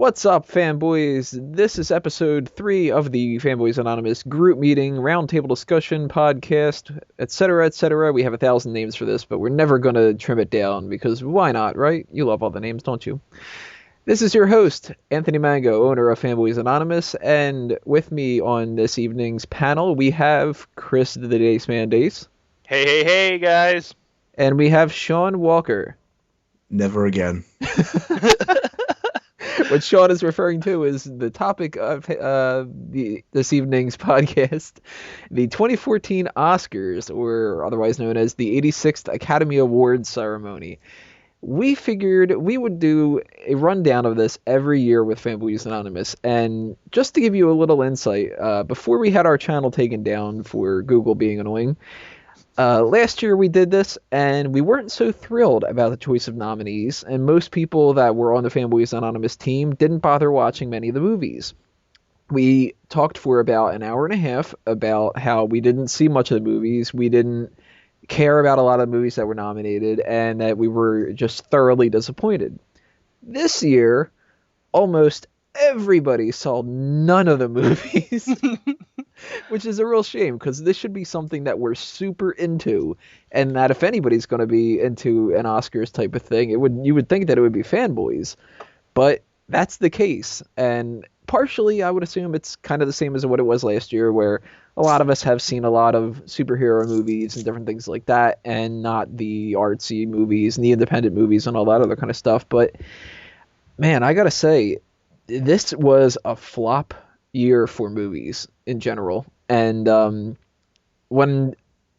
What's up, fanboys? This is episode 3 of the Fanboys Anonymous group meeting, roundtable discussion, podcast, etc., etc. We have 1,000 names for this, but we're never going to trim it down because why not, right? You love all the names, don't you? This is your host, Anthony Mango, owner of Fanboys Anonymous, and with me on this evening's panel, we have Chris the Dace Man Dace. Hey, guys. And we have Sean Walker. Never again. What Sean is referring to is the topic of this evening's podcast, the 2014 Oscars, or otherwise known as the 86th Academy Awards ceremony. We figured we would do a rundown of this every year with Fanboys Anonymous, and just to give you a little insight, before we had our channel taken down for Google being annoying, last year we did this, and we weren't so thrilled about the choice of nominees, and most people that were on the Fanboys Anonymous team didn't bother watching many of the movies. We talked for about an hour and a half about how we didn't see much of the movies, we didn't care about a lot of the movies that were nominated, and that we were just thoroughly disappointed. This year, almost everybody saw none of the movies. Which is a real shame, because this should be something that we're super into, and that if anybody's going to be into an Oscars type of thing, you would think that it would be fanboys, but that's the case. And partially, I would assume it's kind of the same as what it was last year, where a lot of us have seen a lot of superhero movies and different things like that, and not the artsy movies and the independent movies and all that other kind of stuff. But man, I gotta say, this was a flop year for movies in general, and when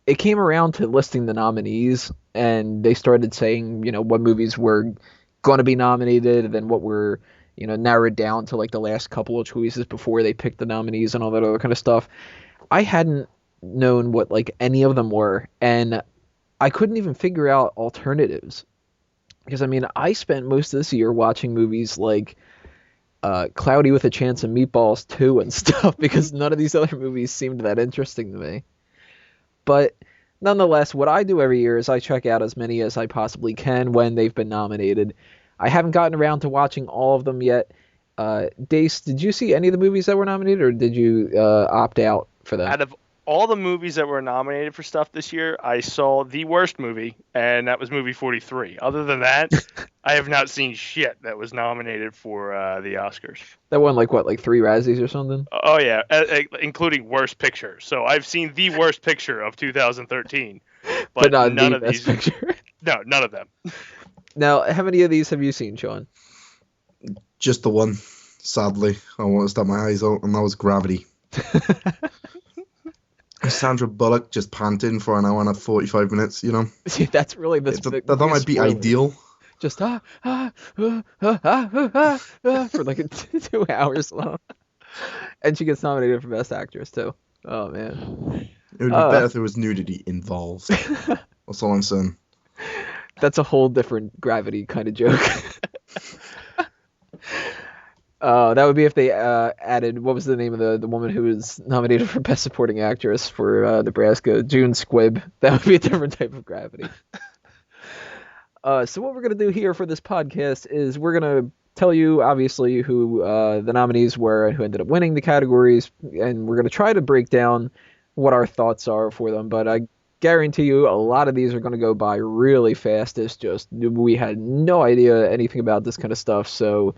it came around to listing the nominees and they started saying, what movies were going to be nominated and then what were, narrowed down to like the last couple of choices before they picked the nominees and all that other kind of stuff, I hadn't known what like any of them were, and I couldn't even figure out alternatives, because I spent most of this year watching movies like Cloudy with a Chance of Meatballs 2 and stuff, because none of these other movies seemed that interesting to me. But nonetheless, what I do every year is I check out as many as I possibly can when they've been nominated. I haven't gotten around to watching all of them yet. Dace, did you see any of the movies that were nominated, or did you opt out for them? Out of all the movies that were nominated for stuff this year, I saw the worst movie, and that was movie 43. Other than that, I have not seen shit that was nominated for the Oscars. That won like 3 Razzies or something? Oh, yeah, including Worst Picture. So I've seen the worst picture of 2013, but not none the of best these. picture. No, none of them. Now, how many of these have you seen, Sean? Just the one, sadly. I want to stop my eyes out, and that was Gravity. Sandra Bullock just panting for an hour and 45 minutes, See, that's really the that might be ideal. Just for like 2 hours long. And she gets nominated for Best Actress, too. Oh, man. It would be better if there was nudity involved. That's all I'm saying. That's a whole different Gravity kind of joke. That would be if they added, what was the name of the woman who was nominated for Best Supporting Actress for Nebraska? June Squibb. That would be a different type of Gravity. So what we're going to do here for this podcast is we're going to tell you, obviously, who the nominees were and who ended up winning the categories, and we're going to try to break down what our thoughts are for them, but I guarantee you a lot of these are going to go by really fast. It's just we had no idea anything about this kind of stuff, so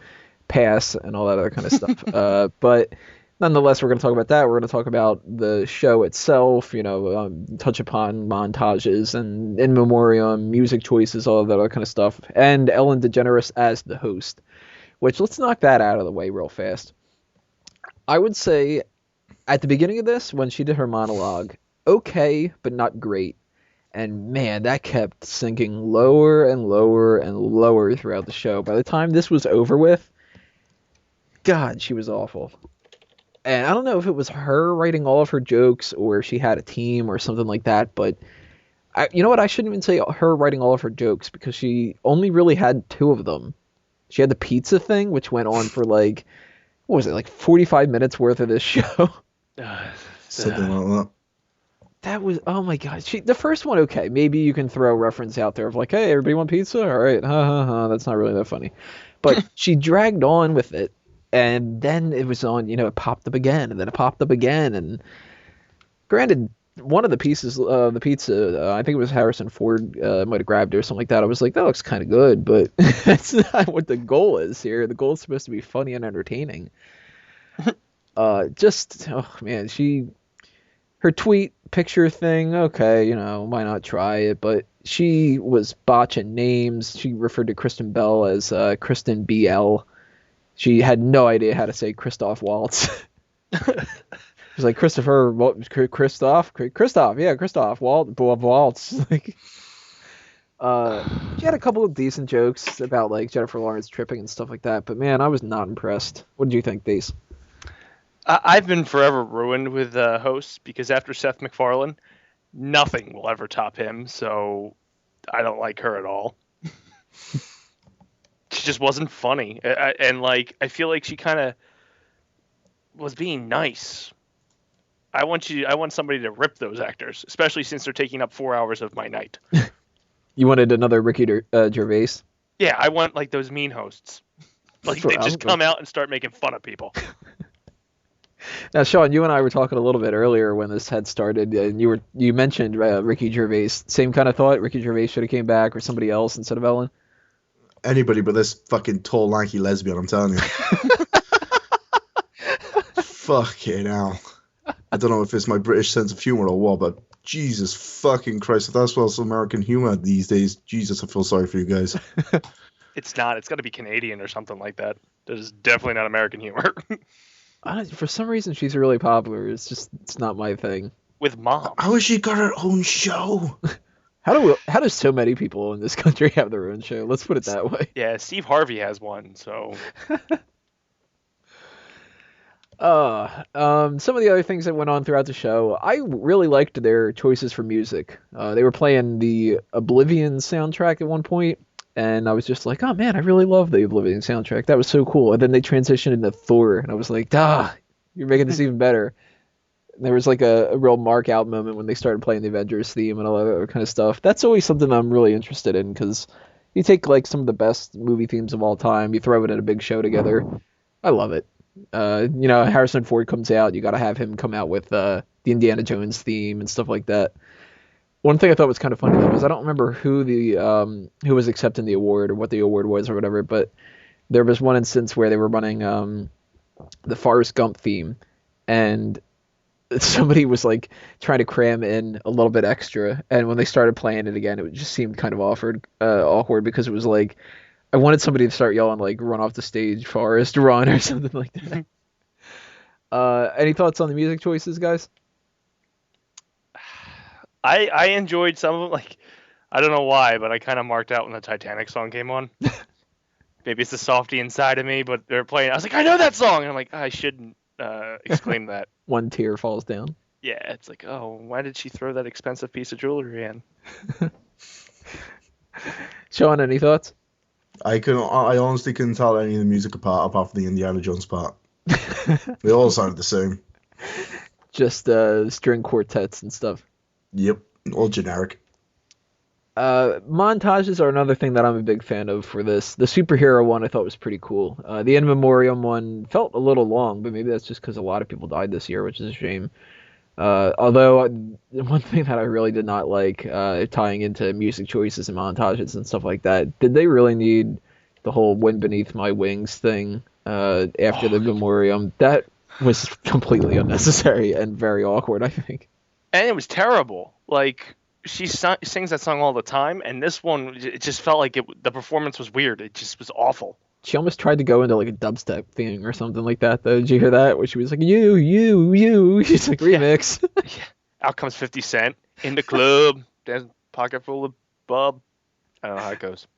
pass and all that other kind of stuff. But nonetheless, we're going to talk about that. We're going to talk about the show itself, touch upon montages and in memoriam, music choices, all of that other kind of stuff, and Ellen DeGeneres as the host, which let's knock that out of the way real fast. I would say at the beginning of this, when she did her monologue, okay, but not great. And man, that kept sinking lower and lower and lower throughout the show. By the time this was over with, God, she was awful. And I don't know if it was her writing all of her jokes or she had a team or something like that, but you know what? I shouldn't even say her writing all of her jokes, because she only really had 2 of them. She had the pizza thing, which went on for what was it, 45 minutes worth of this show? Something like that. That was, oh my God. The first one, okay, maybe you can throw a reference out there of hey, everybody want pizza? All right, that's not really that funny. But she dragged on with it, and then it was on, it popped up again, and then it popped up again. And granted, one of the pieces of the pizza, I think it was Harrison Ford, might have grabbed it or something like that. I was like, that looks kind of good, but that's not what the goal is here. The goal is supposed to be funny and entertaining. Oh man, her tweet picture thing, okay, why not try it? But she was botching names. She referred to Kristen Bell as Kristen BL. She had no idea how to say Christoph Waltz. It was like Christoph, yeah, Christoph Waltz. Like, she had a couple of decent jokes about like Jennifer Lawrence tripping and stuff like that, but man, I was not impressed. What did you think, Dace? I've been forever ruined with hosts because after Seth MacFarlane, nothing will ever top him. So I don't like her at all. She just wasn't funny, and like I feel like she kind of was being nice. I want somebody to rip those actors, especially since they're taking up 4 hours of my night. You wanted another Ricky Gervais? Yeah, I want like those mean hosts. Like they just come out and start making fun of people. Now, Sean, you and I were talking a little bit earlier when this had started, and you mentioned Ricky Gervais. Same kind of thought. Ricky Gervais should have came back, or somebody else instead of Ellen. Anybody but this fucking tall, lanky lesbian, I'm telling you. Fucking hell. I don't know if it's my British sense of humor or what, but Jesus fucking Christ, if that's what's American humor these days, Jesus, I feel sorry for you guys. It's not. It's got to be Canadian or something like that. That is definitely not American humor. For some reason, she's really popular. It's not my thing. With moms. How has she got her own show? How do so many people in this country have their own show? Let's put it that way. Yeah, Steve Harvey has one, so. Some of the other things that went on throughout the show, I really liked their choices for music. They were playing the Oblivion soundtrack at one point, and I was just like, oh man, I really love the Oblivion soundtrack. That was so cool. And then they transitioned into Thor, and I was like, you're making this even better. And there was like a real mark out moment when they started playing the Avengers theme and all that other kind of stuff. That's always something I'm really interested in, because you take like some of the best movie themes of all time, you throw it in a big show together. I love it. Harrison Ford comes out, you got to have him come out with the Indiana Jones theme and stuff like that. One thing I thought was kind of funny though was I don't remember who who was accepting the award or what the award was or whatever, but there was one instance where they were running the Forrest Gump theme, and somebody was like trying to cram in a little bit extra, and when they started playing it again, it just seemed kind of awkward because it was like I wanted somebody to start yelling like "Run off the stage, Forrest, run" or something like that. Any thoughts on the music choices, guys? I enjoyed some of them. Like, I don't know why, but I kind of marked out when the Titanic song came on. Maybe it's the softy inside of me, but they're playing. I was like, I know that song, and I'm like, I shouldn't exclaim that. One tear falls down. Yeah, it's like, oh, why did she throw that expensive piece of jewelry in? Sean, any thoughts? I honestly couldn't tell any of the music apart from the Indiana Jones part. They all sounded the same. Just string quartets and stuff. Yep, all generic. Montages are another thing that I'm a big fan of for this. The superhero one I thought was pretty cool. The In Memoriam one felt a little long, but maybe that's just because a lot of people died this year, which is a shame. Although one thing that I really did not like, tying into music choices and montages and stuff like that, did they really need the whole "Wind Beneath My Wings" thing after the Memoriam? That was completely unnecessary and very awkward, I think. And it was terrible. Like, she sings that song all the time, and this one, it just felt like the performance was weird. It just was awful. She almost tried to go into like a dubstep thing or something like that, though. Did you hear that? Where she was like, you. She's like, remix. Yeah. Out comes 50 Cent in the club. There's pocket full of bub. I don't know how it goes.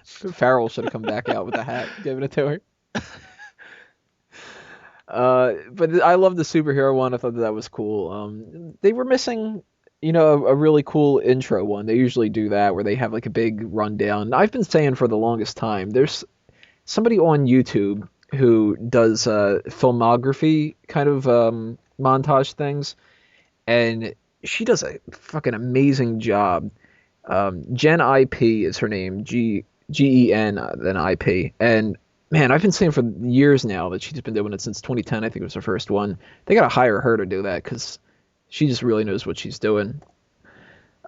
Farrell should have come back out with a hat, giving it to her. But I love the superhero one. I thought that was cool. They were missing, a really cool intro one. They usually do that where they have like a big rundown. I've been saying for the longest time, there's somebody on YouTube who does filmography kind of montage things, and she does a fucking amazing job. Jen IP is her name, Gen then IP, and man, I've been saying for years now that she's been doing it since 2010. I think it was her first one. They gotta hire her to do that because she just really knows what she's doing.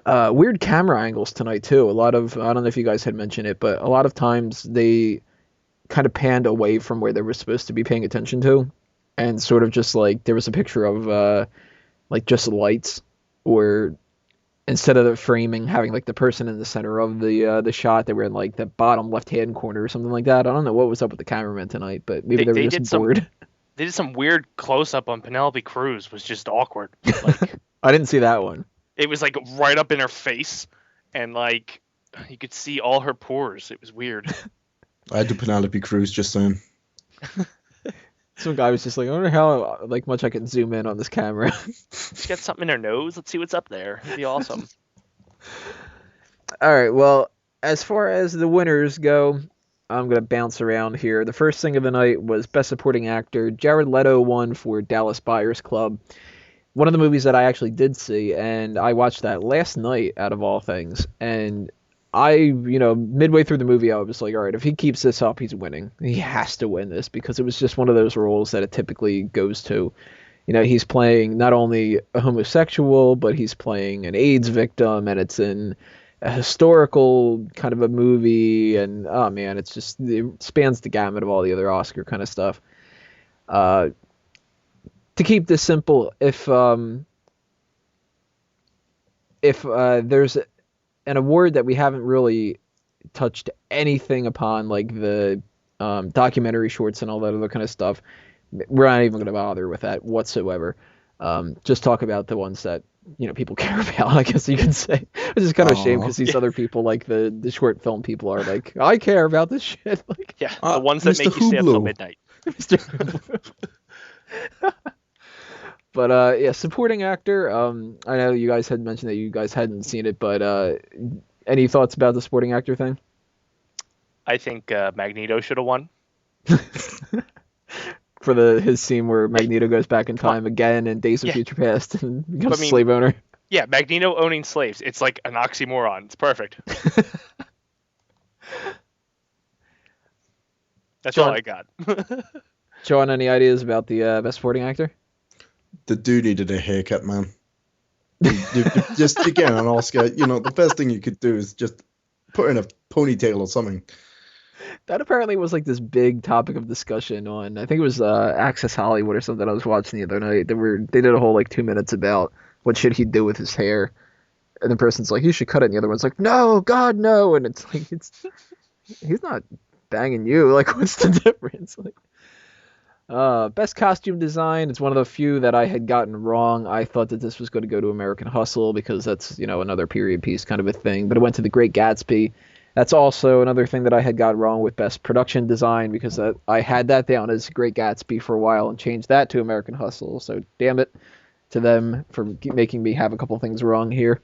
Weird camera angles tonight too. A lot of I don't know if you guys had mentioned it, but a lot of times they kind of panned away from where they were supposed to be paying attention to, and sort of just like there was a picture of like just lights, or instead of the framing having like the person in the center of the shot, they were in like the bottom left hand corner or something like that. I don't know what was up with the cameraman tonight, but maybe they were They just did some bored. they did some weird close up on Penelope Cruz. Was just awkward. Like I didn't see that one. it was like right up in her face, and like you could see all her pores. It was weird. I had to Penelope Cruz just saying. Some guy was just like, I wonder how like much I can zoom in on this camera. She's got something in her nose. Let's see what's up there. It'd be awesome. All right, well, as far as the winners go, I'm gonna bounce around here. The first thing of the night was Best Supporting Actor. Jared Leto won for Dallas Buyers Club, one of the movies that I actually did see, and I watched that last night out of all things. And midway through the movie, I was like, all right, if he keeps this up, he's winning. He has to win this because it was just one of those roles that it typically goes to. He's playing not only a homosexual, but he's playing an AIDS victim, and it's in a historical kind of a movie, and oh man, it spans the gamut of all the other Oscar kind of stuff. To keep this simple, if there's an award that we haven't really touched anything upon, like the documentary shorts and all that other kind of stuff, we're not even going to bother with that whatsoever. Just talk about the ones that people care about, I guess you could say. Which is kind of a shame because these other people, like the short film people, are like, I care about this shit. Like, Yeah, the ones that Mr. make you stay up till Hublot. midnight. But yeah, supporting actor. I know you guys had mentioned that you guys hadn't seen it, but any thoughts about the supporting actor thing? I think Magneto should have won. For his scene where Magneto goes back in time again in Days of Yeah. Future Past and becomes I mean- a slave owner. Yeah, Magneto owning slaves. It's like an oxymoron. It's perfect. That's John- all I got. John, any ideas about the best supporting actor? The dude needed a haircut, man. Just again, an Oscar. The best thing you could do is just put in a ponytail or something. That apparently was like this big topic of discussion on, I think it was Access Hollywood or something I was watching the other night. They did a whole like 2 minutes about what should he do with his hair, and the person's like, you should cut it, and the other one's like, no, God, no, and it's like he's not banging you. Like, what's the difference? Like, best costume design. It's one of the few that I had gotten wrong. I thought that this was going to go to American Hustle because that's another period piece kind of a thing, but it went to The Great Gatsby. That's also another thing that I had got wrong with best production design because I had that down as Great Gatsby for a while and changed that to American Hustle. So damn it to them for making me have a couple things wrong here.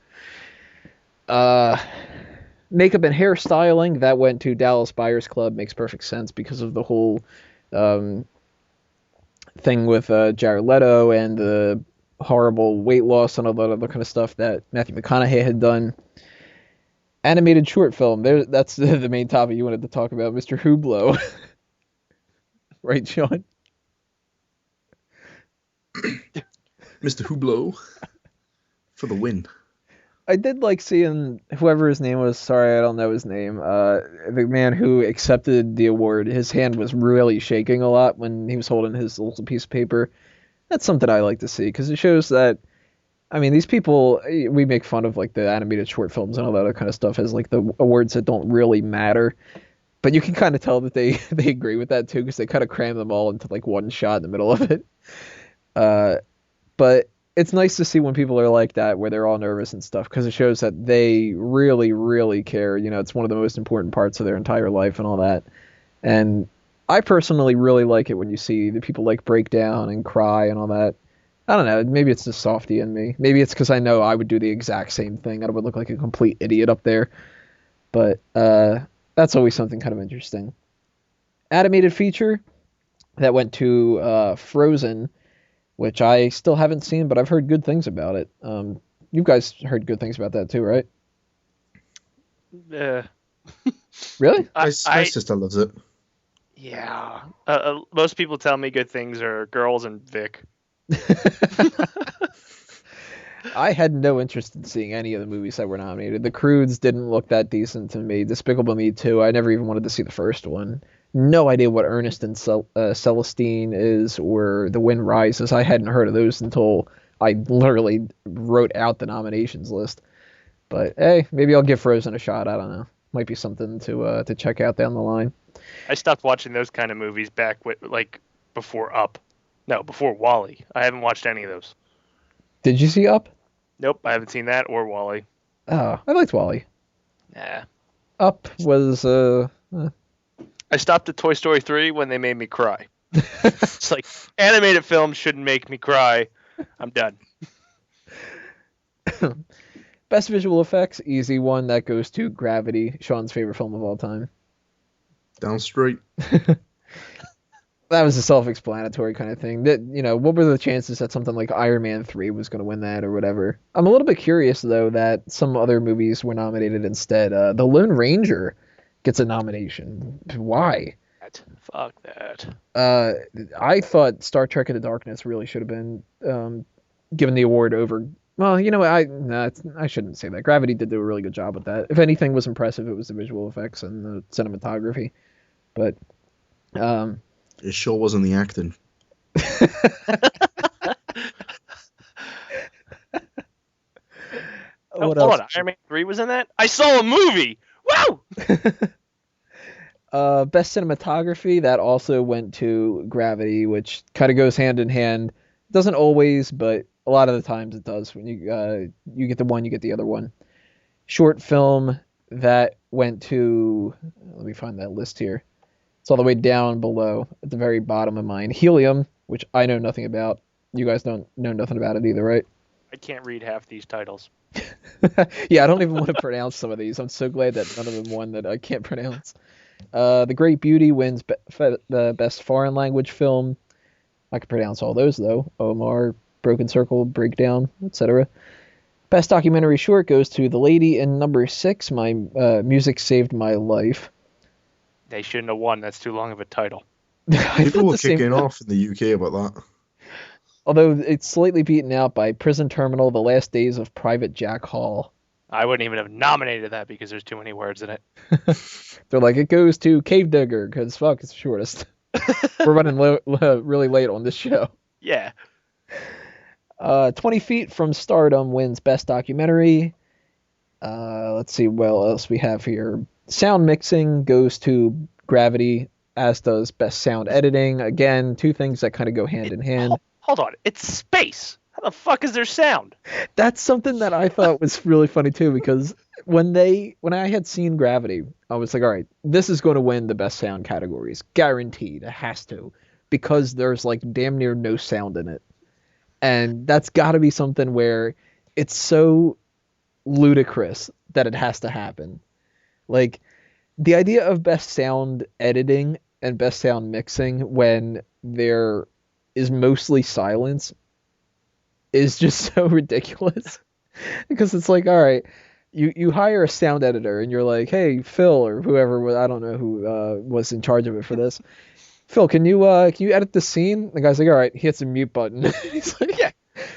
Makeup and hairstyling, that went to Dallas Buyers Club. Makes perfect sense because of the whole thing with Jared Leto and the horrible weight loss and all that other kind of stuff that Matthew McConaughey had done. Animated short film. That's the main topic you wanted to talk about, Mr. Hublot. Right, Sean? Mr. Hublot for the win. I did like seeing whoever his name was. Sorry, I don't know his name. The man who accepted the award, his hand was really shaking a lot when he was holding his little piece of paper. That's something I like to see because it shows that, I mean, these people, we make fun of like the animated short films and all that other kind of stuff as like the awards that don't really matter. But you can kind of tell that they agree with that too because they kind of cram them all into like one shot in the middle of it. But it's nice to see when people are like that where they're all nervous and stuff because it shows that they really, really care. It's one of the most important parts of their entire life and all that. And I personally really like it when you see the people like break down and cry and all that. I don't know. Maybe it's just softy in me. Maybe it's because I know I would do the exact same thing. I would look like a complete idiot up there. But that's always something kind of interesting. Animated feature, that went to Frozen, which I still haven't seen, but I've heard good things about it. You guys heard good things about that too, right? Uh, Really? My sister loves it. Yeah. Most people tell me good things are Girls and Vic. I had no interest in seeing any of the movies that were nominated. The Croods didn't look that decent to me. Despicable Me 2, I never even wanted to see the first one. No idea what Ernest and Celestine is or The Wind Rises. I hadn't heard of those until I literally wrote out the nominations list. But hey, maybe I'll give Frozen a shot. I don't know. Might be something to check out down the line. I stopped watching those kind of movies back with, like, before Up. No, before Wall-E. I haven't watched any of those. Did you see Up? Nope, I haven't seen that or Wall-E. Oh, I liked Wall-E. Nah. Up was I stopped at Toy Story 3 when they made me cry. It's like, animated films shouldn't make me cry. I'm done. Best visual effects, easy one. That goes to Gravity, Sean's favorite film of all time. Down straight. That was a self-explanatory kind of thing. That, what were the chances that something like Iron Man 3 was going to win that or whatever? I'm a little bit curious though that some other movies were nominated instead. The Lone Ranger gets a nomination. Why? Fuck that. I thought Star Trek Into Darkness really should have been given the award over. Well, I shouldn't say that. Gravity did do a really good job with that. If anything was impressive, it was the visual effects and the cinematography. But it sure wasn't the acting. Hold on, Iron Man 3 was in that? I saw a movie! Wow! Best cinematography, that also went to Gravity, which kind of goes hand in hand. Doesn't always, but a lot of the times it does. When you get the one, you get the other one. Short film, that went to, let me find that list here. It's all the way down below at the very bottom of mine. Helium, which I know nothing about. You guys don't know nothing about it either, right? I can't read half these titles. Yeah, I don't even want to pronounce some of these. I'm so glad that none of them won that I can't pronounce. The Great Beauty wins the best foreign language film. I can pronounce all those though. Omar, Broken Circle, Breakdown, etc. Best documentary short goes to The Lady in Number 6. My music saved my life. They shouldn't have won. That's too long of a title. People were kicking off in the UK about that. Although it's slightly beaten out by Prison Terminal, The Last Days of Private Jack Hall. I wouldn't even have nominated that because there's too many words in it. They're like, it goes to Cave Digger because fuck, it's the shortest. We're running really late on this show. Yeah. 20 Feet from Stardom wins Best Documentary. Let's see what else we have here. Sound mixing goes to Gravity, as does Best Sound Editing. Again, two things that kind of go hand in hand. Hold on. It's space. How the fuck is there sound? That's something that I thought was really funny too, because when I had seen Gravity, I was like, all right, this is going to win the best sound categories. Guaranteed. It has to. Because there's like damn near no sound in it. And that's got to be something where it's so ludicrous that it has to happen. Like, the idea of best sound editing and best sound mixing when there is mostly silence is just so ridiculous. Because it's like, all right, you hire a sound editor and you're like, hey, Phil, or whoever, I don't know who was in charge of it for this. Phil, can you edit this scene? The guy's like, all right, he hits a mute button. He's like, yeah,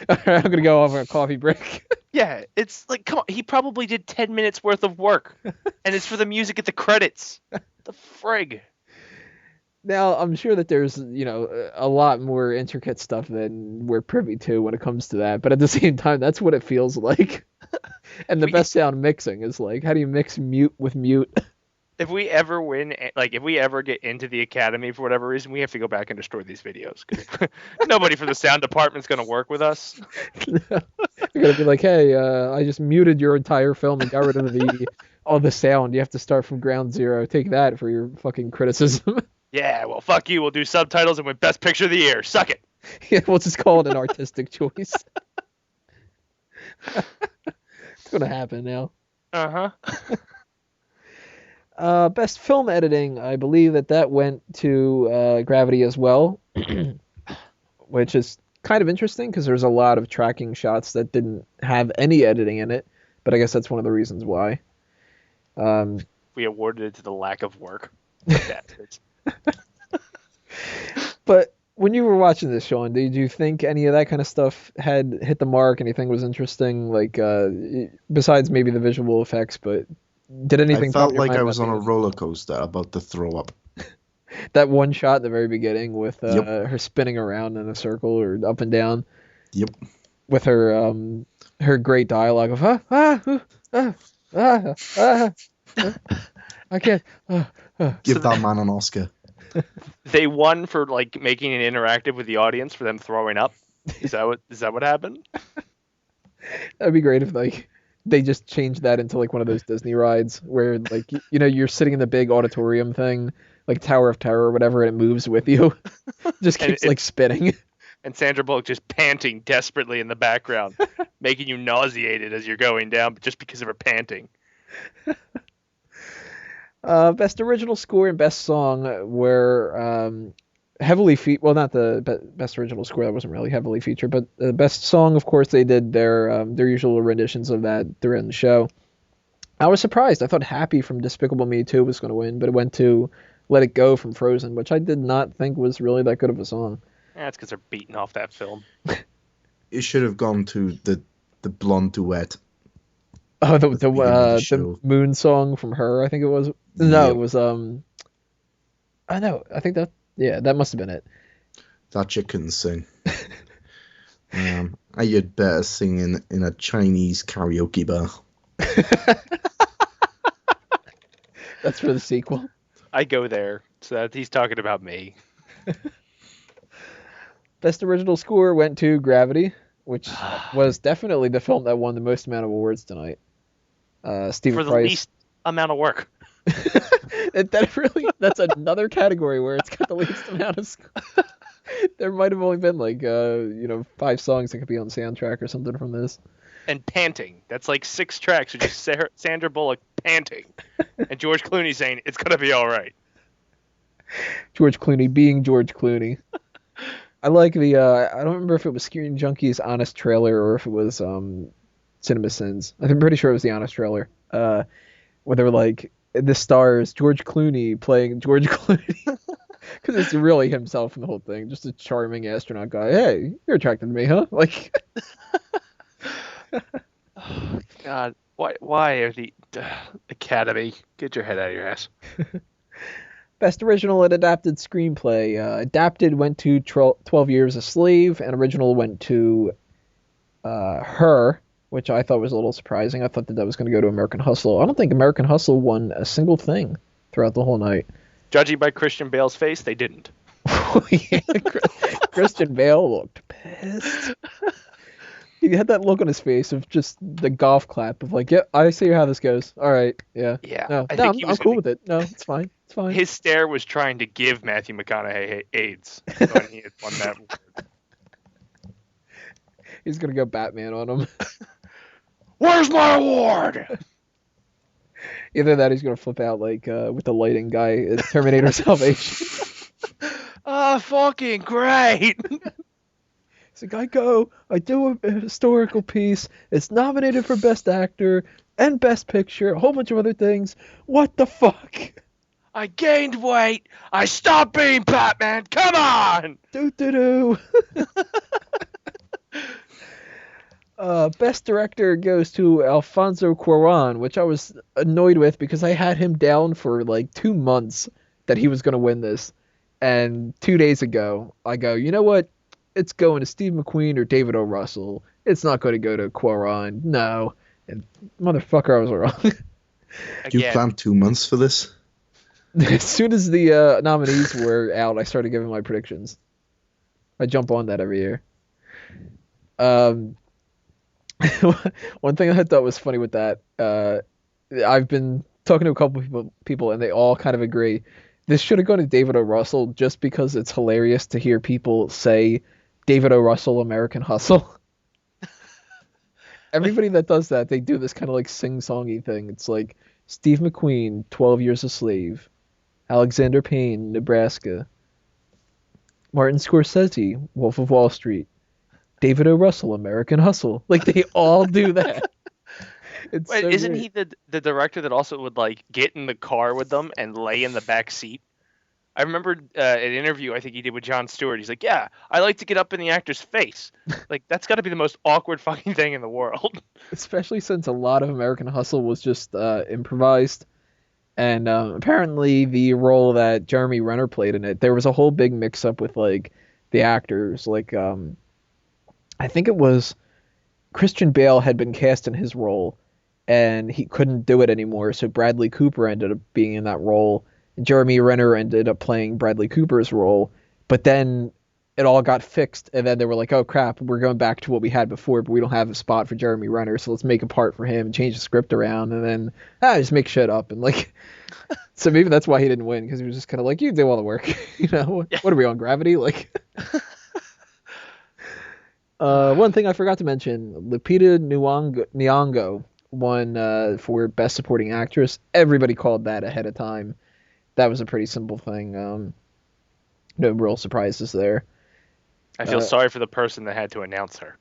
all right, I'm gonna go off on a coffee break. Yeah, it's like, come on, he probably did 10 minutes worth of work, and it's for the music at the credits. The frig. Now, I'm sure that there's, a lot more intricate stuff than we're privy to when it comes to that, but at the same time, that's what it feels like. And the best sound mixing is like, how do you mix mute with mute? If we ever win, like, if we ever get into the Academy for whatever reason, we have to go back and destroy these videos. 'Cause nobody from the sound department's going to work with us. They're going to be like, hey, I just muted your entire film and got rid of all the sound. You have to start from ground zero. Take that for your fucking criticism. Yeah, well, fuck you. We'll do subtitles and win Best Picture of the Year. Suck it. Yeah, we'll just call it an artistic choice. It's going to happen now. Uh-huh. Best film editing, I believe that went to Gravity as well, which is kind of interesting because there's a lot of tracking shots that didn't have any editing in it, but I guess that's one of the reasons why. We awarded it to the lack of work. Bastards. But when you were watching this, Sean, did you think any of that kind of stuff had hit the mark? Anything was interesting, like besides maybe the visual effects? But did I anything pop felt in your like mind I about was on a the roller coaster about to throw up. that one shot at the very beginning with Yep. her spinning around in a circle or up and down Yep. with her great dialogue of I can't Give So that man an Oscar. they won for like making it interactive with the audience for them throwing up. Is that what happened? That'd be great if like they just changed that into like one of those Disney rides where like you know you're sitting in the big auditorium thing like Tower of Terror or whatever and it moves with you just And keeps like spinning. And Sandra Bullock just panting desperately in the background, making you nauseated as you're going down just because of her panting. Best original score and best song were heavily well not the best original score that wasn't really heavily featured but the best song of course they did their usual renditions of that throughout the show. I was surprised. I thought Happy from Despicable Me 2 was going to win, but it went to Let It Go from Frozen, which I did not think was really that good of a song. That's because they're beating off that film. It should have gone to the blonde duet. Oh, beginning of the the show. Moon song from Her, I think it was. No, it was I know. I think that must have been it. That chick couldn't sing. You'd better sing in a Chinese karaoke bar. That's for the sequel. I go there, so that he's talking about me. Best original score went to Gravity, which was definitely the film that won the most amount of awards tonight. Stephen For the Price. least amount of work. That's another category where it's got the least amount of score. There might have only been like 5 songs that could be on the soundtrack or something from this. And panting. That's like 6 tracks of just Sandra Bullock panting. And George Clooney saying, it's going to be all right. George Clooney being George Clooney. I like the I don't remember if it was Screen Junkie's honest trailer or if it was Cinema Sins. I'm pretty sure it was the honest trailer. Where they were like, the stars George Clooney playing George Clooney. Because it's really himself in the whole thing. Just a charming astronaut guy. Hey, you're attracted to me, huh? Like, Oh, God. Why are the Academy? Get your head out of your ass. best original and adapted screenplay. Adapted went to 12 Years a Slave, and original went to Her, which I thought was a little surprising. I thought that was going to go to American Hustle. I don't think American Hustle won a single thing throughout the whole night. Judging by Christian Bale's face, they didn't. Yeah, Christian Bale looked pissed. He had that look on his face of just the golf clap of like, yeah, I see how this goes. All right, yeah. Yeah. No, I no, think he I'm was cool gonna- with it. No, it's fine. It's fine. His stare was trying to give Matthew McConaughey AIDS when he had won that award. He's gonna go Batman on him. Where's my award? Either that, or he's gonna flip out like with the lighting guy in Terminator Salvation. Fucking great. He's like, I do a historical piece. It's nominated for Best Actor and Best Picture, a whole bunch of other things. What the fuck? I gained weight. I stopped being Batman. Come on. Do do do. Best Director goes to Alfonso Cuarón, which I was annoyed with because I had him down for like 2 months that he was going to win this. And 2 days ago, I go, you know what? It's going to Steve McQueen or David O. Russell. It's not going to go to Cuarón. No. And motherfucker, I was wrong. You Again, planned 2 months for this? As soon as the nominees were out, I started giving my predictions. I jump on that every year. One thing I thought was funny with that, I've been talking to a couple people, and they all kind of agree. This should have gone to David O. Russell just because it's hilarious to hear people say David O. Russell, American Hustle. Everybody that does that, they do this kind of like sing-songy thing. It's like Steve McQueen, 12 Years a Slave. Alexander Payne, Nebraska. Martin Scorsese, Wolf of Wall Street. David O. Russell, American Hustle. Like, they all do that. It's wait, so isn't great. he the director that also would like get in the car with them and lay in the back seat? I remember an interview I think he did with Jon Stewart. He's like, "Yeah, I like to get up in the actor's face." Like that's got to be the most awkward fucking thing in the world. Especially since a lot of American Hustle was just improvised. And apparently the role that Jeremy Renner played in it, there was a whole big mix-up with like the actors. Like I think it was Christian Bale had been cast in his role, and he couldn't do it anymore, so Bradley Cooper ended up being in that role. Jeremy Renner ended up playing Bradley Cooper's role, but then it all got fixed, and then they were like, "Oh crap, we're going back to what we had before, but we don't have a spot for Jeremy Renner, so let's make a part for him and change the script around, and then just make shit up." And like, so maybe that's why he didn't win, because he was just kind of like, "You do all the work, you know? What are we on, Gravity?" Like, one thing I forgot to mention: Lupita Nyong'o won for Best Supporting Actress. Everybody called that ahead of time. That was a pretty simple thing. No real surprises there. I feel sorry for the person that had to announce her.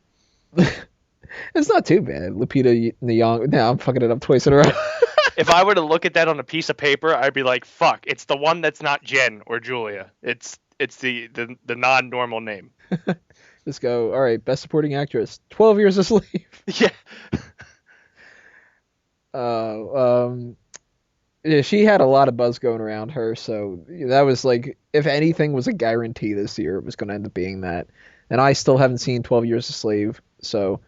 It's not too bad. Lupita Nyong'o. Now I'm fucking it up twice in a row. If I were to look at that on a piece of paper, I'd be like, "Fuck! It's the one that's not Jen or Julia. It's the non-normal name." Just go. All right, Best Supporting Actress. 12 Years a Slave. Yeah. Yeah, she had a lot of buzz going around her, so that was like, if anything was a guarantee this year, it was going to end up being that. And I still haven't seen 12 Years a Slave, so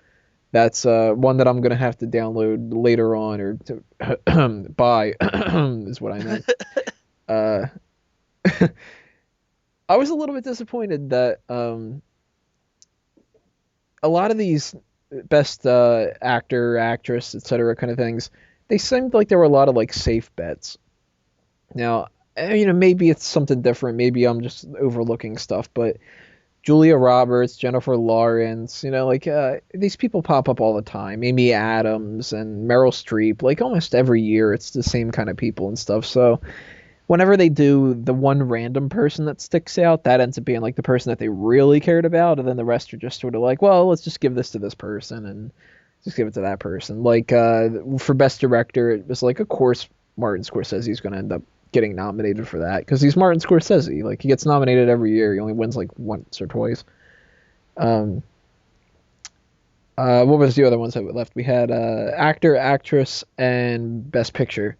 that's one that I'm going to have to download later on, or to buy, is what I meant. I was a little bit disappointed that a lot of these best actor, actress, etc. kind of things, they seemed like there were a lot of like safe bets. Now, maybe it's something different. Maybe I'm just overlooking stuff, but Julia Roberts, Jennifer Lawrence, these people pop up all the time. Amy Adams and Meryl Streep, like almost every year, it's the same kind of people and stuff. So whenever they do the one random person that sticks out, that ends up being like the person that they really cared about, and then the rest are just sort of like, well, let's just give this to this person and just give it to that person. Like for Best Director, it was like, of course, Martin Scorsese is going to end up getting nominated for that because he's Martin Scorsese. Like he gets nominated every year. He only wins like once or twice. What was the other ones that were left? We had actor, actress, and Best Picture.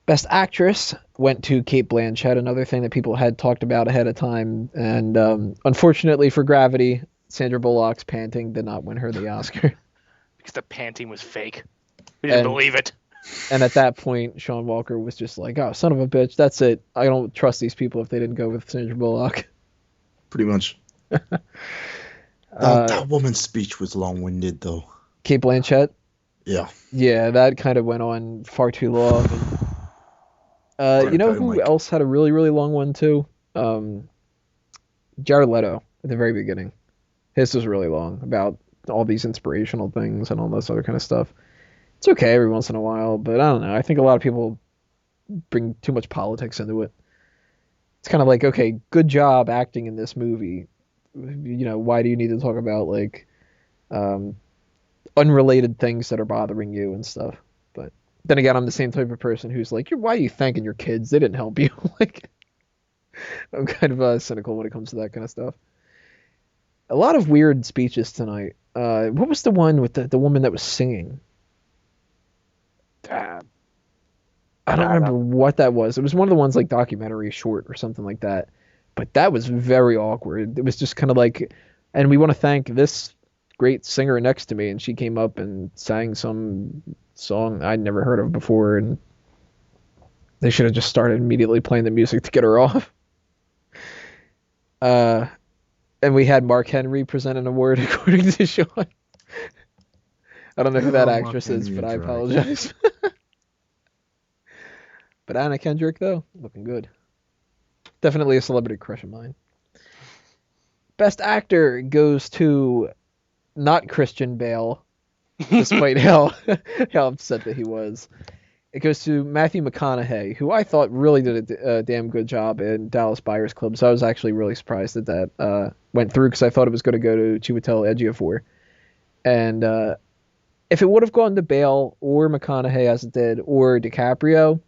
Best Actress went to Cate Blanchett, another thing that people had talked about ahead of time. And unfortunately for Gravity, Sandra Bullock's panting did not win her the Oscar. Because the panting was fake. We didn't believe it. And at that point, Sean Walker was just like, "Oh, son of a bitch, that's it. I don't trust these people if they didn't go with Sandra Bullock." Pretty much. That woman's speech was long-winded, though. Cate Blanchett? Yeah. Yeah, that kind of went on far too long. You know who else had a really, really long one, too? Jared Leto, at the very beginning. His was really long, about all these inspirational things and all this other kind of stuff. It's okay every once in a while, but I don't know. I think a lot of people bring too much politics into it. It's kind of like, okay, good job acting in this movie. Why do you need to talk about like unrelated things that are bothering you and stuff? But then again, I'm the same type of person who's like, why are you thanking your kids? They didn't help you. Like, I'm kind of cynical when it comes to that kind of stuff. A lot of weird speeches tonight. What was the one with the woman that was singing? I don't remember what that was. It was one of the ones like documentary short or something like that. But that was very awkward. It was just kind of like, and we want to thank this great singer next to me, and she came up and sang some song I'd never heard of before, and they should have just started immediately playing the music to get her off. And we had Mark Henry present an award according to Sean. I don't know who that actress is, but I apologize. But Anna Kendrick, though, looking good. Definitely a celebrity crush of mine. Best actor goes to not Christian Bale, despite how upset that he was. It goes to Matthew McConaughey, who I thought really did a damn good job in Dallas Buyers Club. So I was actually really surprised that went through because I thought it was going to go to Chiwetel Ejiofor. And if it would have gone to Bale or McConaughey as it did, or DiCaprio,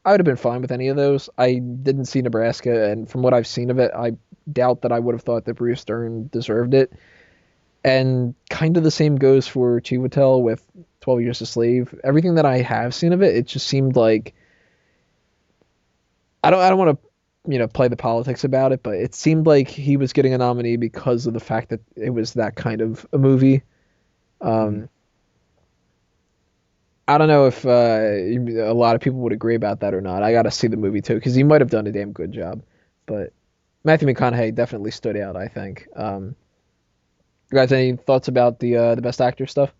I would have been fine with any of those. I didn't see Nebraska, and from what I've seen of it, I doubt that I would have thought that Bruce Dern deserved it. And kind of the same goes for Chiwetel with 12 Years a Slave. Everything that I have seen of it, it just seemed like I don't want to play the politics about it, but it seemed like he was getting a nominee because of the fact that it was that kind of a movie. Um, I don't know if a lot of people would agree about that or not. I got to see the movie too because he might have done a damn good job. But Matthew McConaughey definitely stood out, I think. You guys, any thoughts about the best actor stuff?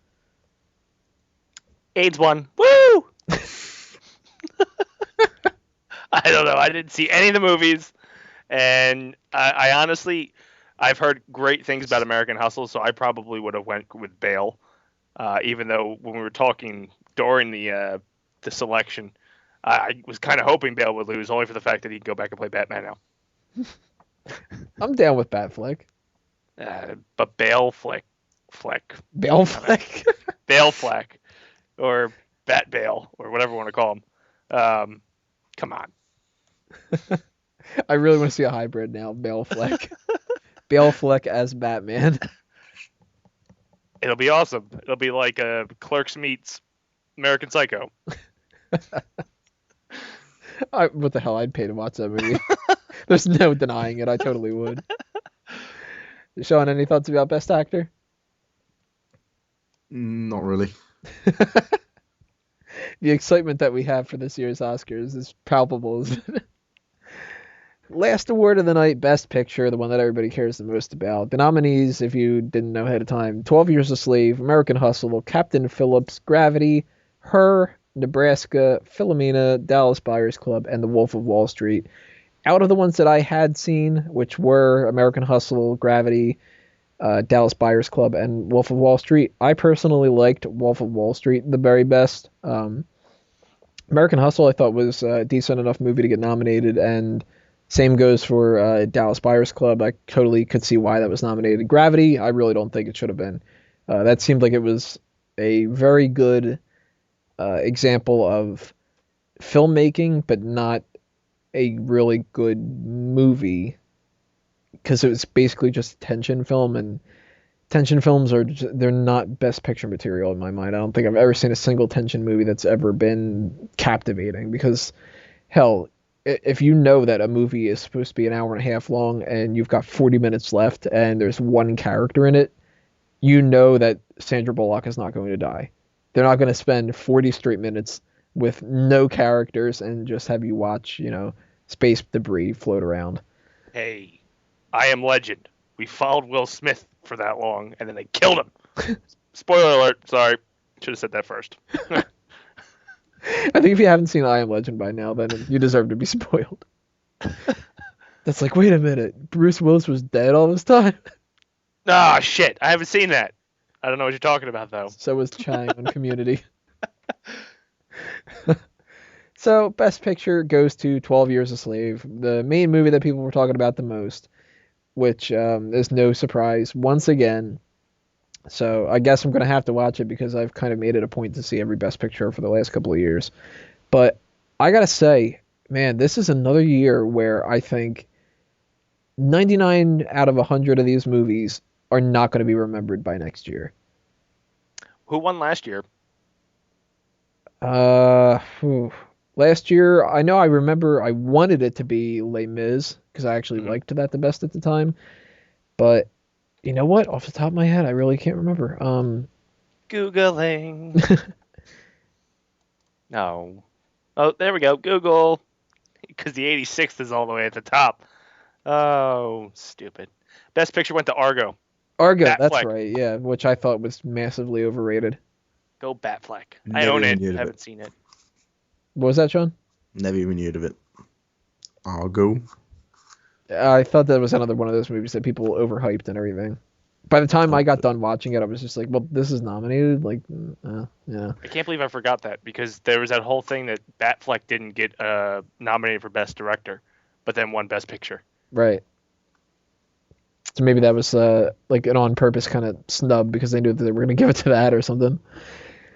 AIDS won. Woo! I don't know. I didn't see any of the movies, and I honestly, I've heard great things about American Hustle, so I probably would have went with Bale, even though when we were talking during the selection, I was kind of hoping Bale would lose, only for the fact that he'd go back and play Batman now. I'm down with Batfleck. But Bale Bale Fleck. Bale Fleck, or Bat Bale, or whatever you want to call him. Come on. I really want to see a hybrid now. Bale Fleck. Bale Fleck as Batman. It'll be awesome. It'll be like Clerks meets American Psycho. What the hell? I'd pay to watch that movie. There's no denying it. I totally would. Sean, any thoughts about Best Actor? Not really. The excitement that we have for this year's Oscars is palpable, isn't it? Last award of the night, Best Picture, the one that everybody cares the most about. The nominees, if you didn't know ahead of time, 12 Years a Slave, American Hustle, Captain Phillips, Gravity, Her, Nebraska, Philomena, Dallas Buyers Club, and The Wolf of Wall Street. Out of the ones that I had seen, which were American Hustle, Gravity, Dallas Buyers Club, and Wolf of Wall Street, I personally liked Wolf of Wall Street the very best. American Hustle I thought was a decent enough movie to get nominated, and same goes for Dallas Buyers Club. I totally could see why that was nominated. Gravity, I really don't think it should have been. That seemed like it was a very good example of filmmaking, but not a really good movie, because it was basically just a tension film, and tension films they're not best picture material in my mind. I don't think I've ever seen a single tension movie that's ever been captivating, because hell, if you know that a movie is supposed to be an hour and a half long and you've got 40 minutes left and there's one character in it, you know that Sandra Bullock is not going to die. They're not going to spend 40 straight minutes with no characters and just have you watch, space debris float around. Hey, I Am Legend. We followed Will Smith for that long, and then they killed him. Spoiler alert. Sorry. Should have said that first. I think if you haven't seen I Am Legend by now, then you deserve to be spoiled. That's like, wait a minute. Bruce Willis was dead all this time? Ah, shit. I haven't seen that. I don't know what you're talking about, though. So was Chang on Community. So, Best Picture goes to 12 Years a Slave, the main movie that people were talking about the most, which is no surprise once again. So, I guess I'm going to have to watch it because I've kind of made it a point to see every Best Picture for the last couple of years. But I got to say, man, this is another year where I think 99 out of 100 of these movies are not going to be remembered by next year. Who won last year? Last year, I remember I wanted it to be Les Mis because I actually liked that the best at the time. But you know what? Off the top of my head, I really can't remember. Googling. No. Oh, there we go. Google. Because the 86th is all the way at the top. Oh, stupid. Best Picture went to Argo. Argo, that's Batfleck. right. Yeah, which I thought was massively overrated. Go Batfleck. I own it. Haven't seen it. What was that, Sean? Never even heard of it. Argo. I thought that was another one of those movies that people overhyped and everything. By the time I got done watching it, I was just like, well, this is nominated? Like, yeah. I can't believe I forgot that, because there was that whole thing that Batfleck didn't get nominated for Best Director, but then won Best Picture. Right. So maybe that was like an on-purpose kind of snub because they knew that they were going to give it to that or something.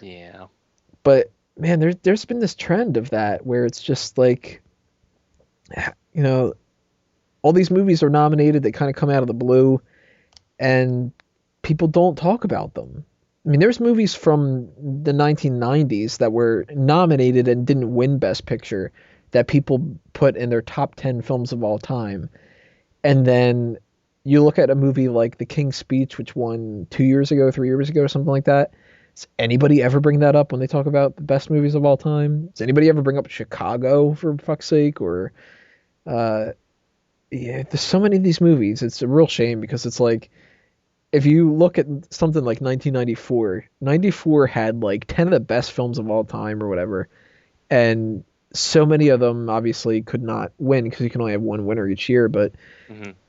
Yeah. But man, there's been this trend of that where it's just like, you know, all these movies are nominated, they kind of come out of the blue, and people don't talk about them. I mean, there's movies from the 1990s that were nominated and didn't win Best Picture that people put in their top 10 films of all time. And then you look at a movie like The King's Speech, which won 2 years ago, 3 years ago, or something like that. Does anybody ever bring that up when they talk about the best movies of all time? Does anybody ever bring up Chicago, for fuck's sake? Or, uh, yeah, there's so many of these movies. It's a real shame because it's like, if you look at something like 1994, 94 had like 10 of the best films of all time or whatever. And so many of them obviously could not win because you can only have one winner each year. But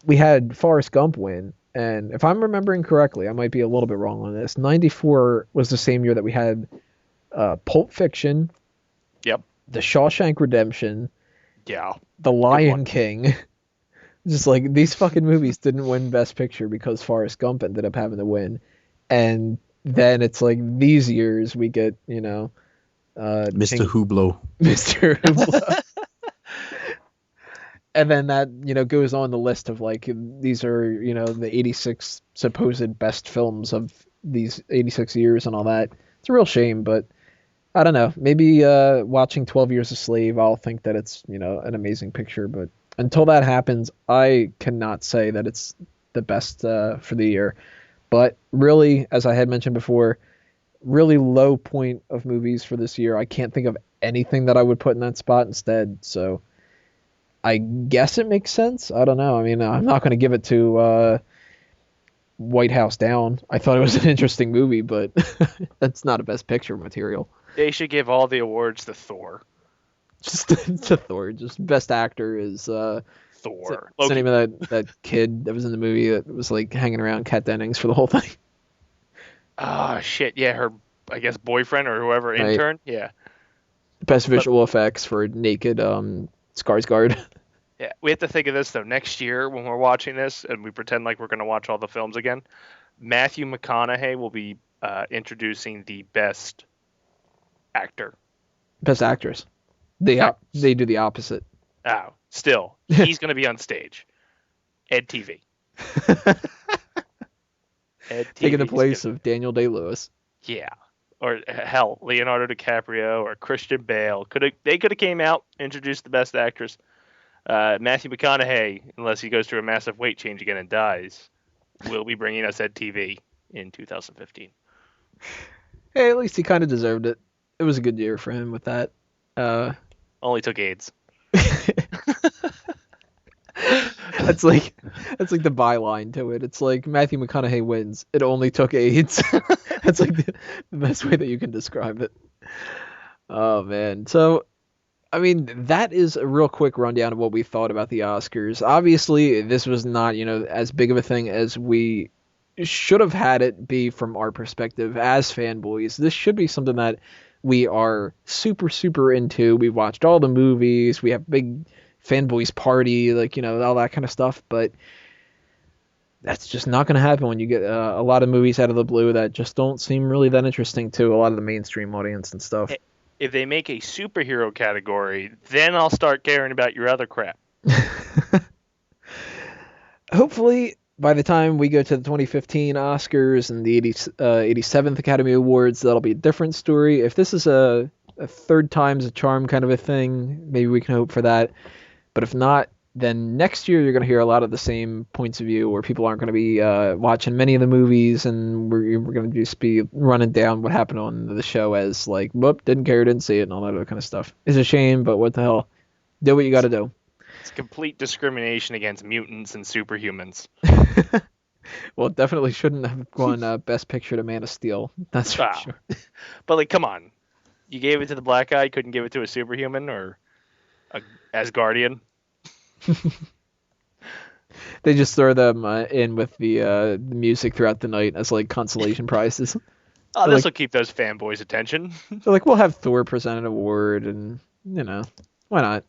we had Forrest Gump win. And if I'm remembering correctly, I might be a little bit wrong on this. 94 was the same year that we had Pulp Fiction, Yep. The Shawshank Redemption, Yeah. The Lion King. Just like these fucking movies didn't win Best Picture because Forrest Gump ended up having to win. And then it's like these years we get, Mr. Hublot. Mr. Hoopla. And then that, goes on the list of like these are, the 86 supposed best films of these 86 years and all that. It's a real shame, but I don't know. Maybe watching 12 Years a Slave, I'll think that it's, an amazing picture, but until that happens, I cannot say that it's the best for the year. But really, as I had mentioned before, really low point of movies for this year. I can't think of anything that I would put in that spot instead. So I guess it makes sense. I don't know. I mean, I'm not going to give it to White House Down. I thought it was an interesting movie, but that's not a Best Picture material. They should give all the awards to Thor. Just to Thor. Just Best Actor is Thor. What's the name of that kid that was in the movie that was like hanging around Kat Dennings for the whole thing? Ah, shit. Yeah, her, I guess, boyfriend or whoever, Right. intern. Yeah. Best visual effects for naked Skarsgård. Yeah. We have to think of this, though. Next year, when we're watching this and we pretend like we're going to watch all the films again, Matthew McConaughey will be introducing the Best Actor. Best Actress. They do the opposite. Oh, still. He's going to be on stage. Ed TV. Taking the place of Daniel Day-Lewis. Yeah. Or hell, Leonardo DiCaprio or Christian Bale. They could have came out, introduced the Best Actress. Matthew McConaughey, unless he goes through a massive weight change again and dies, will be bringing us Ed TV in 2015. Hey, at least he kind of deserved it. It was a good year for him with that. Only took AIDS. That's like the byline to it. It's like Matthew McConaughey wins. It only took AIDS. That's like the best way that you can describe it. Oh man. So I mean, that is a real quick rundown of what we thought about the Oscars. Obviously, this was not, as big of a thing as we should have had it be from our perspective as fanboys. This should be something that we are super, super into. We watched all the movies. We have big fanboys party, like, all that kind of stuff. But that's just not going to happen when you get a lot of movies out of the blue that just don't seem really that interesting to a lot of the mainstream audience and stuff. If they make a superhero category, then I'll start caring about your other crap. Hopefully, by the time we go to the 2015 Oscars and the 87th Academy Awards, that'll be a different story. If this is a third time's a charm kind of a thing, maybe we can hope for that. But if not, then next year you're going to hear a lot of the same points of view where people aren't going to be watching many of the movies, and we're going to just be running down what happened on the show as like, whoop, didn't care, didn't see it, and all that other kind of stuff. It's a shame, but what the hell? Do what you got to do. It's complete discrimination against mutants and superhumans. Well, it definitely shouldn't have won Best Picture to Man of Steel. That's for sure. But like, come on. You gave it to the black guy, couldn't give it to a superhuman or a Asgardian? They just throw them in with the music throughout the night as like consolation prizes. Oh, this will keep those fanboys' attention. So like we'll have Thor present an award, and why not?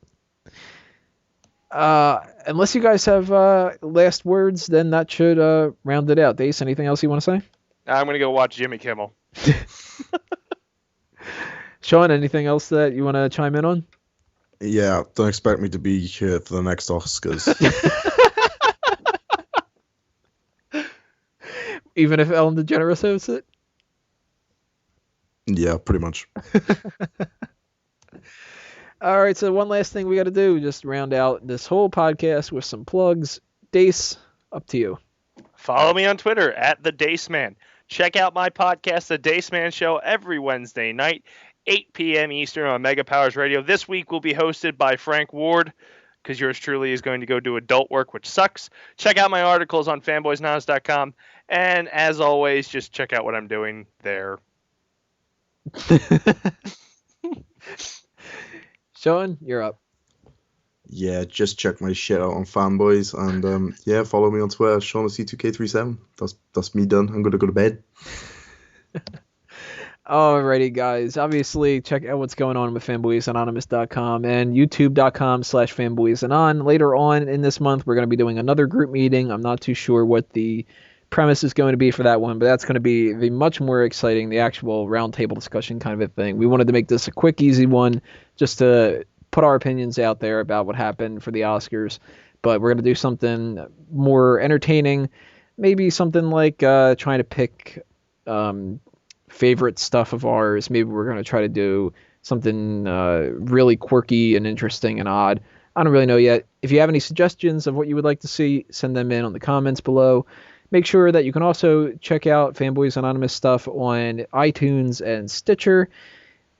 Unless you guys have last words, then that should round it out. Dace, anything else you want to say? I'm gonna go watch Jimmy Kimmel. Sean, anything else that you want to chime in on? Yeah, don't expect me to be here for the next Oscars. Even if Ellen DeGeneres hosts it? Yeah, pretty much. All right, so one last thing we got to do, just round out this whole podcast with some plugs. Dace, up to you. Follow me on Twitter at the Daceman. Check out my podcast, The Daceman Show, every Wednesday night, 8 p.m. Eastern on Mega Powers Radio. This week will be hosted by Frank Ward, because yours truly is going to go do adult work, which sucks. Check out my articles on fanboysnows.com. And as always, just check out what I'm doing there. Sean, you're up. Yeah, just check my shit out on Fanboys, and yeah, follow me on Twitter, SeanC2K37. That's me done. I'm gonna go to bed. Alrighty, guys. Obviously, check out what's going on with fanboysanonymous.com and youtube.com/fanboysanon. Later on in this month, we're going to be doing another group meeting. I'm not too sure what the premise is going to be for that one, but that's going to be the much more exciting, the actual roundtable discussion kind of a thing. We wanted to make this a quick, easy one just to put our opinions out there about what happened for the Oscars, but we're going to do something more entertaining, maybe something like trying to pick favorite stuff of ours. Maybe we're going to try to do something really quirky and interesting and odd. I don't really know yet. If you have any suggestions of what you would like to see, send them in on the comments below. Make sure that you can also check out Fanboys Anonymous stuff on iTunes and Stitcher.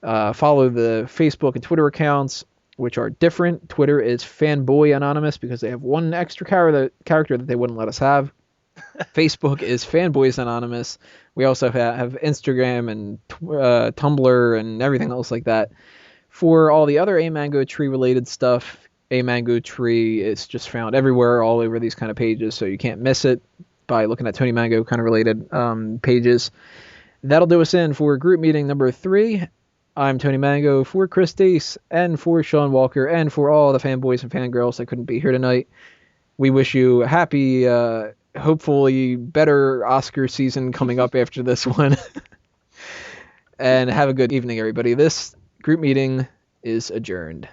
Follow the Facebook and Twitter accounts, which are different. Twitter is Fanboy Anonymous because they have one extra character that they wouldn't let us have. Facebook is Fanboys Anonymous. We also have Instagram and Tumblr and everything else like that. For all the other A Mango Tree related stuff, A Mango Tree is just found everywhere, all over these kind of pages, so you can't miss it by looking at Tony Mango kind of related pages. That'll do us in for group meeting number 3. I'm Tony Mango for Chris Deese and for Sean Walker and for all the fanboys and fangirls that couldn't be here tonight. We wish you a happy, hopefully better Oscar season coming up after this one. And have a good evening, everybody. This group meeting is adjourned.